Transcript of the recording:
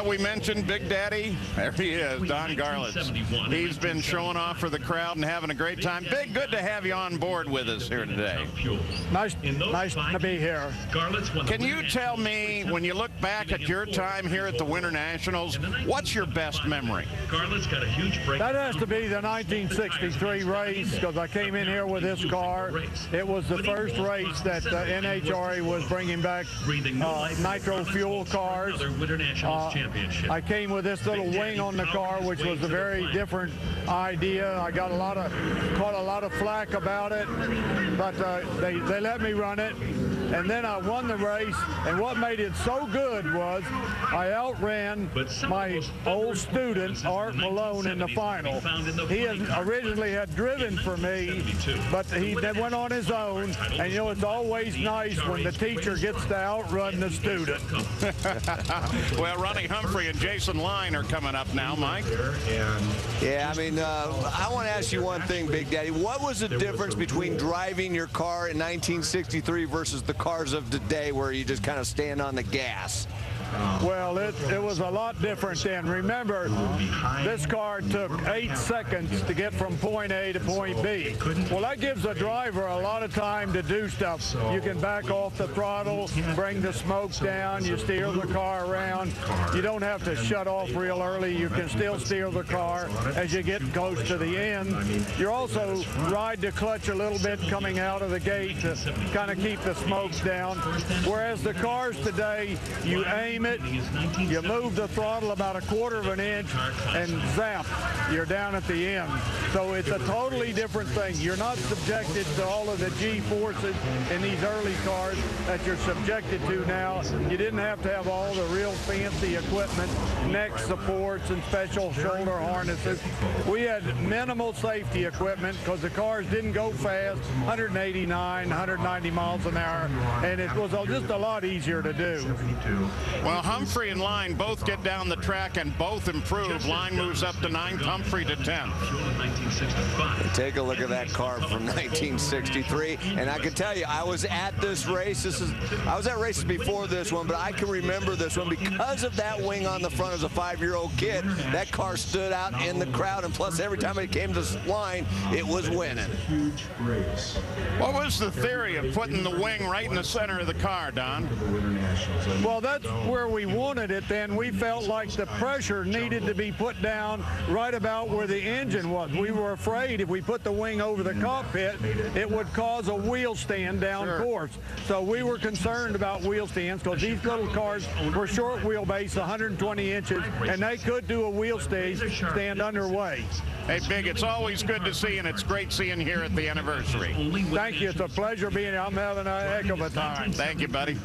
Well, we mentioned Big Daddy. There he is, Don Garlitts. He's been showing off for the crowd and having a great time. Big, good to have you on board with us here today. Nice to be here. Can you tell me, when you look back at your time here at the Winter Nationals, what's your best memory? That has to be the 1963 race, because I came in here with this car. It was the first race that NHRA was bringing back nitro fuel cars. I came with this little wing on the car, which was a very different idea. I got caught a lot of flack about it, but they let me run it. And then I won the race, and what made it so good was I outran my old student, Art Malone, in the final. He originally had driven for me, but he then went on his own, and you know, it's always nice when the teacher gets to outrun the student. Well, Ronnie Humphrey and Jason Line are coming up now, Mike. Yeah, I mean, I want to ask you one thing, Big Daddy. What was the difference between driving your car in 1963 versus the cars of today, where you just kind of stand on the gas? Well, it was a lot different then. Remember, this car took 8 seconds to get from point A to point B. Well, that gives the driver a lot of time to do stuff. You can back off the throttle, bring the smoke down, you steer the car around. You don't have to shut off real early. You can still steer the car as you get close to the end. You also ride the clutch a little bit coming out of the gate to kind of keep the smoke down. Whereas the cars today, you aim it, you move the throttle about 1/4 of an inch, and zap, you're down at the end. So it's a totally different thing. You're not subjected to all of the G-forces in these early cars that you're subjected to now. You didn't have to have all the real fancy equipment, neck supports and special shoulder harnesses. We had minimal safety equipment because the cars didn't go fast, 189, 190 miles an hour, and it was just a lot easier to do. Well, Humphrey and Line both get down the track and both improve. Line moves up to 9th, Humphrey to 10th. Take a look at that car from 1963, and I can tell you, I was at this race. I was at races before this one, but I can remember this one because of that wing on the front as a 5-year-old kid. That car stood out in the crowd, and plus every time it came to this line, it was winning. What was the theory of putting the wing right in the center of the car, Don? Well, that's where we wanted it then. We felt like the pressure needed to be put down right about where the engine was. We were afraid if we put the wing over the cockpit, it would cause a wheel stand down course. So we were concerned about wheel stands because these little cars were short wheelbase, 120 inches, and they could do a wheel stand underway. Hey, Big, it's always good to see, and it's great seeing you here at the anniversary. Thank you. It's a pleasure being here. I'm having a heck of a time. Thank you, buddy.